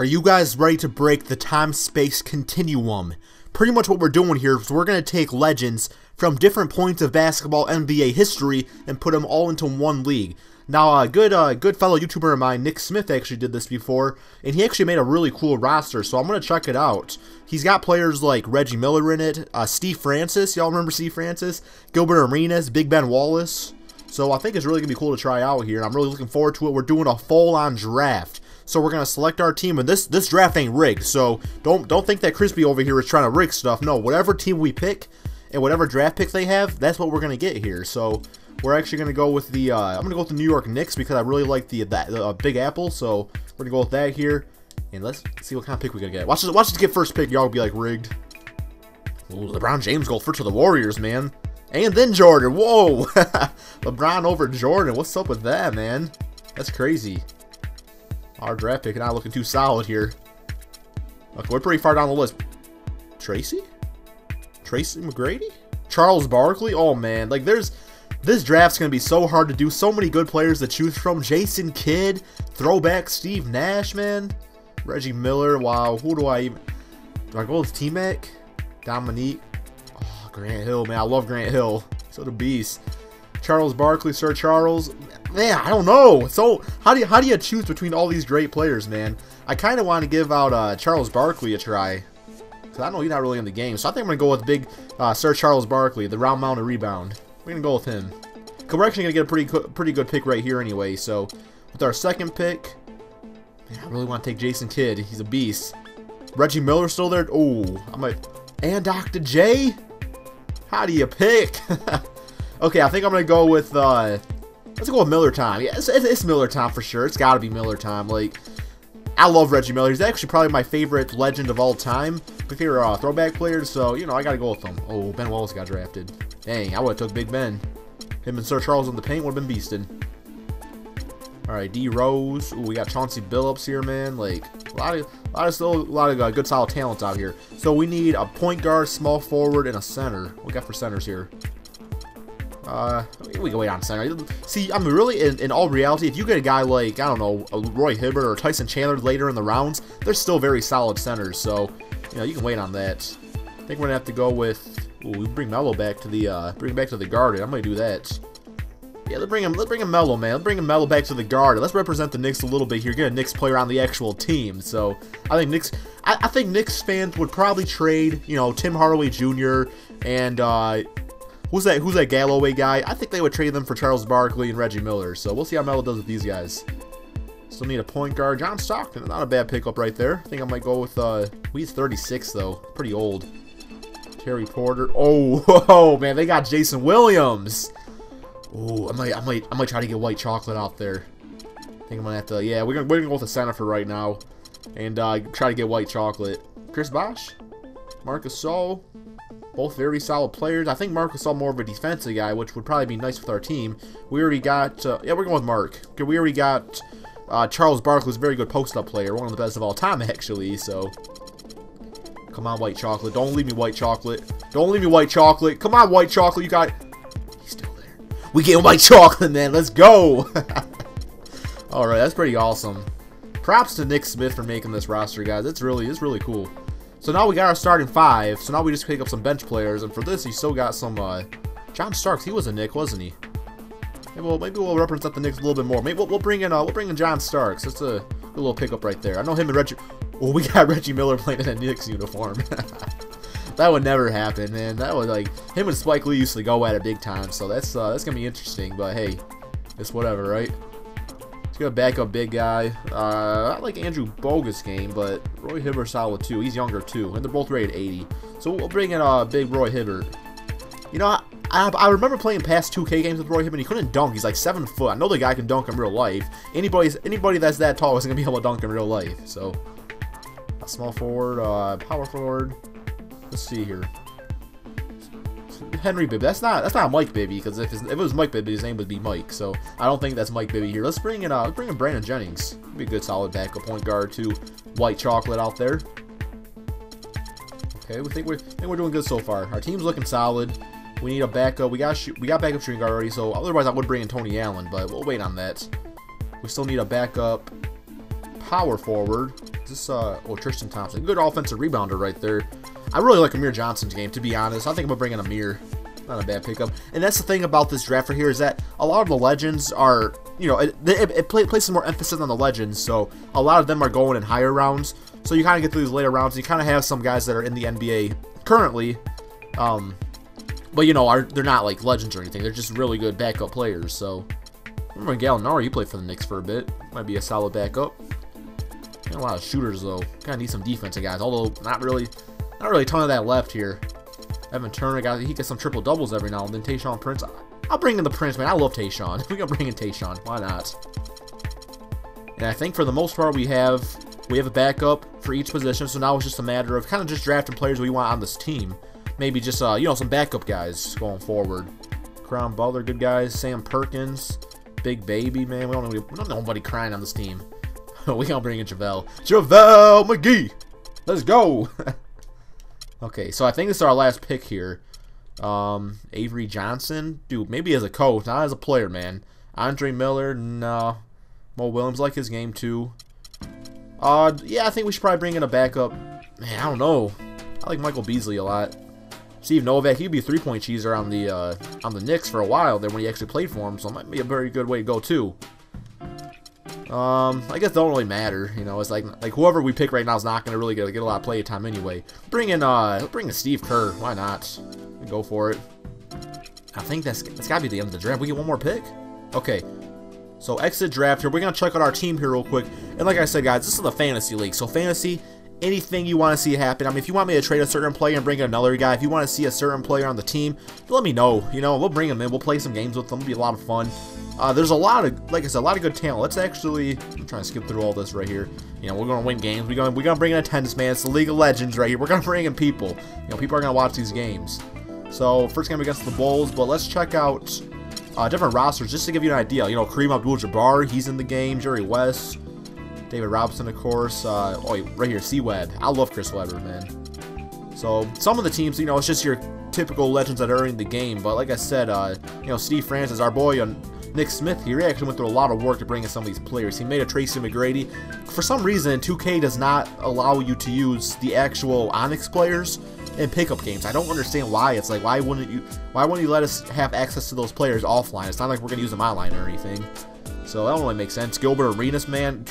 Are you guys ready to break the time-space continuum? Pretty much what we're doing here is we're going to take legends from different points of basketball NBA history and put them all into one league. Now, a good fellow YouTuber of mine, Nick Smith, actually did this before, and he actually made a really cool roster, so I'm going to check it out. He's got players like Reggie Miller in it, Steve Francis, y'all remember Steve Francis? Gilbert Arenas, Big Ben Wallace. So I think it's really going to be cool to try out here, and I'm really looking forward to it. We're doing a full-on draft. So we're going to select our team, and this draft ain't rigged, so don't think that Crispy over here is trying to rig stuff. No, whatever team we pick and whatever draft pick they have, that's what we're going to get here. So we're actually going to go with the, I'm going to go with the New York Knicks because I really like the Big Apple, so we're going to go with that here. And let's see what kind of pick we're going to get. Watch us get first pick, y'all will be like rigged. Ooh, LeBron James go first to the Warriors, man. And then Jordan, whoa! LeBron over Jordan, what's up with that, man? That's crazy. Our draft pick not looking too solid here. Okay, we're pretty far down the list. Tracy McGrady? Charles Barkley? Oh man, like this draft's gonna be so hard to do. So many good players to choose from. Jason Kidd, throwback Steve Nash, man. Reggie Miller. Wow, who do I go with? T-Mac? Dominique? Oh, Grant Hill, man. I love Grant Hill. So the beast. Charles Barkley, Sir Charles. Man, I don't know. So how do you choose between all these great players, man? I kind of want to give out Charles Barkley a try, because I know he's not really in the game. So I think I'm gonna go with big Sir Charles Barkley, the round mound and rebound. We're gonna go with him. Cause we're actually gonna get a pretty good pick right here anyway. So with our second pick, man, I really want to take Jason Kidd. He's a beast. Reggie Miller still there. Oh, and Dr. J. How do you pick? Okay, I think I'm gonna go with let's go with Miller time. Yeah, it's Miller time for sure. It's got to be Miller time. Like, I love Reggie Miller. He's actually probably my favorite legend of all time. My favorite throwback players. So you know, I got to go with him. Oh, Ben Wallace got drafted. Dang, I would have took Big Ben. Him and Sir Charles in the paint would have been beasting. All right, D Rose. Ooh, we got Chauncey Billups here, man. Like a lot of good solid talents out here. So we need a point guard, small forward, and a center. What we got for centers here? We can wait on center. See, I mean, really, in all reality, if you get a guy like, I don't know, a Roy Hibbert or Tyson Chandler later in the rounds, they're still very solid centers. So, you know, you can wait on that. I think we're gonna have to go with. Ooh, we bring Melo back to the Garden. I'm gonna do that. Yeah, let's bring him Melo, man. Let's bring him Melo back to the Garden. Let's represent the Knicks a little bit here. Get a Knicks player on the actual team. So I think Knicks. I think Knicks fans would probably trade, you know, Tim Hardaway Jr. and who's that Galloway guy? I think they would trade them for Charles Barkley and Reggie Miller. So we'll see how Melo does with these guys. Still need a point guard. John Stockton, not a bad pickup right there. I think I might go with he's 36 though, pretty old. Terry Porter. Oh, man, they got Jason Williams. Oh, I might try to get white chocolate out there. I think I'm gonna have to. Yeah, we're gonna go with the center for right now, and try to get white chocolate. Chris Bosh, Marcus Gasol, both very solid players. I think Marcus Gasol more of a defensive guy, which would probably be nice with our team. We already got. Yeah, we're going with Mark. Okay, we already got Charles Barkley, who's a very good post-up player, one of the best of all time actually. So. Come on, white chocolate. Don't leave me white chocolate. Don't leave me white chocolate. Come on, white chocolate. You got... He's still there. We getting white chocolate, man. Let's go. Alright, that's pretty awesome. Props to Nick Smith for making this roster, guys. It's really cool. So now we got our starting five. So now we just pick up some bench players. And for this, you still got some... John Starks, he was a Knick, wasn't he? Maybe we'll represent the Knicks a little bit more. Maybe we'll bring in John Starks. That's a good little pickup right there. I know him and Reggie... Oh, we got Reggie Miller playing in a Knicks uniform. That would never happen, man. That would, like, him and Spike Lee used to go at it big time, so that's gonna be interesting. But hey, it's whatever, right? Let's get a backup big guy. I like Andrew Bogus game, but Roy Hibbert solid too. He's younger too, and they're both rated 80. So we'll bring in big Roy Hibbert. You know, I remember playing past 2K games with Roy Hibbert. He couldn't dunk. He's like 7 foot. I know the guy can dunk in real life. Anybody that's that tall isn't gonna be able to dunk in real life. So. A small forward, power forward. Let's see here. Henry Bibby. That's not Mike Bibby, because if it was Mike Bibby, his name would be Mike. So I don't think that's Mike Bibby here. Let's bring in Brandon Jennings. Be a good solid backup point guard to white chocolate out there. Okay, we think we're doing good so far. Our team's looking solid. We need a backup. We got backup shooting guard already. So otherwise I would bring in Tony Allen, but we'll wait on that. We still need a backup power forward. This, Tristan Thompson. Good offensive rebounder right there. I really like Amir Johnson's game, to be honest. I think I'm going to bring in Amir. Not a bad pickup. And that's the thing about this draft right here is that a lot of the legends are, you know, it places more emphasis on the legends. So a lot of them are going in higher rounds. So you kind of get through these later rounds. And you kind of have some guys that are in the NBA currently. But, you know, they're not like legends or anything. They're just really good backup players. So, remember Gallinari, you played for the Knicks for a bit. Might be a solid backup. Got a lot of shooters, though. Kind of need some defensive guys. Although, not really a ton of that left here. Evan Turner, he gets some triple-doubles every now and then. Tayshaun Prince. I'll bring in the Prince, man. I love Tayshaun. We're going to bring in Tayshaun. Why not? And I think for the most part, we have a backup for each position. So now it's just a matter of kind of just drafting players we want on this team. Maybe just, you know, some backup guys going forward. Crown Butler, good guys. Sam Perkins, Big Baby, man. We don't know nobody crying on this team. We gonna bring in JaVale McGee. Let's go. Okay, so I think this is our last pick here. Avery Johnson, dude, maybe as a coach, not as a player, man. Andre Miller, no. Mo Williams, like his game too. Yeah, I think we should probably bring in a backup. Man, I don't know. I like Michael Beasley a lot. Steve Novak, he'd be a three-point cheeser on the Knicks for a while there when he actually played for him, so it might be a very good way to go too. I guess it don't really matter, you know. It's like whoever we pick right now is not gonna really get a lot of play time anyway. Bring in Steve Kerr. Why not? Go for it. I think that's gotta be the end of the draft. We get one more pick. Okay. So exit draft here. We're gonna check out our team here real quick. And like I said, guys, this is the fantasy league. So fantasy. Anything you want to see happen. I mean, if you want me to trade a certain player and bring in another guy, if you want to see a certain player on the team, let me know. You know, we'll bring him in. We'll play some games with them. It'll be a lot of fun. There's a lot of, like I said, a lot of good talent. Let's actually, I'm trying to skip through all this right here. You know, we're going to win games. We're going to bring in attendance, man. It's the League of Legends right here. We're going to bring in people. You know, people are going to watch these games. So, first game against the Bulls, but let's check out different rosters just to give you an idea. You know, Kareem Abdul-Jabbar, he's in the game. Jerry West. David Robinson, of course. Right here, C-Web. I love Chris Webber, man. So, some of the teams, you know, it's just your typical legends that are in the game. But like I said, you know, Steve Francis, our boy, Nick Smith, he actually went through a lot of work to bring in some of these players. He made a Tracy McGrady. For some reason, 2K does not allow you to use the actual Onyx players in pickup games. I don't understand why. It's like, why wouldn't you let us have access to those players offline? It's not like we're going to use them online or anything. So that don't really make sense. Gilbert Arenas, man,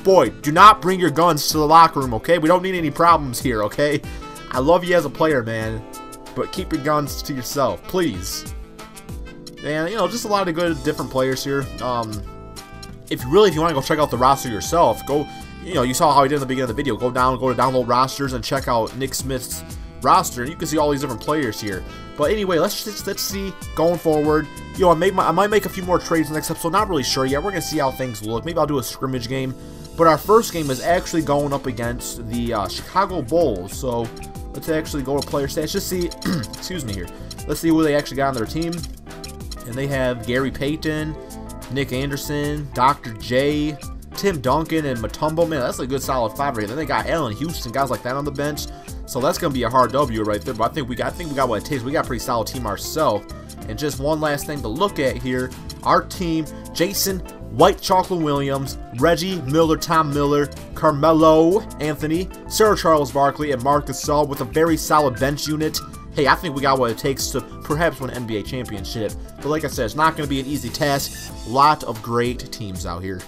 boy, do not bring your guns to the locker room, okay? We don't need any problems here, okay? I love you as a player, man, but keep your guns to yourself, please. And, you know, just a lot of good different players here. If you want to go check out the roster yourself, go, you know, you saw how he did in the beginning of the video. Go to download rosters and check out Nick Smith's roster, and you can see all these different players here. But anyway, let's see going forward. You know, I might make a few more trades next episode. Not really sure yet. We're gonna see how things look. Maybe I'll do a scrimmage game. But our first game is actually going up against the Chicago Bulls. So let's actually go to player stats. Just see, excuse me here. Let's see who they actually got on their team. And they have Gary Payton, Nick Anderson, Dr. J, Tim Duncan, and Mutombo. Man, that's a good solid five right here. Then they got Allen Houston, guys like that on the bench. So that's going to be a hard W right there. But I think we got what it takes. We got a pretty solid team ourselves. And just one last thing to look at here. Our team, Jason White Chocolate Williams, Reggie Miller, Tom Miller, Carmelo Anthony, Sarah Charles Barkley, and Marcus Gasol with a very solid bench unit. Hey, I think we got what it takes to perhaps win an NBA championship. But like I said, it's not going to be an easy task. A lot of great teams out here.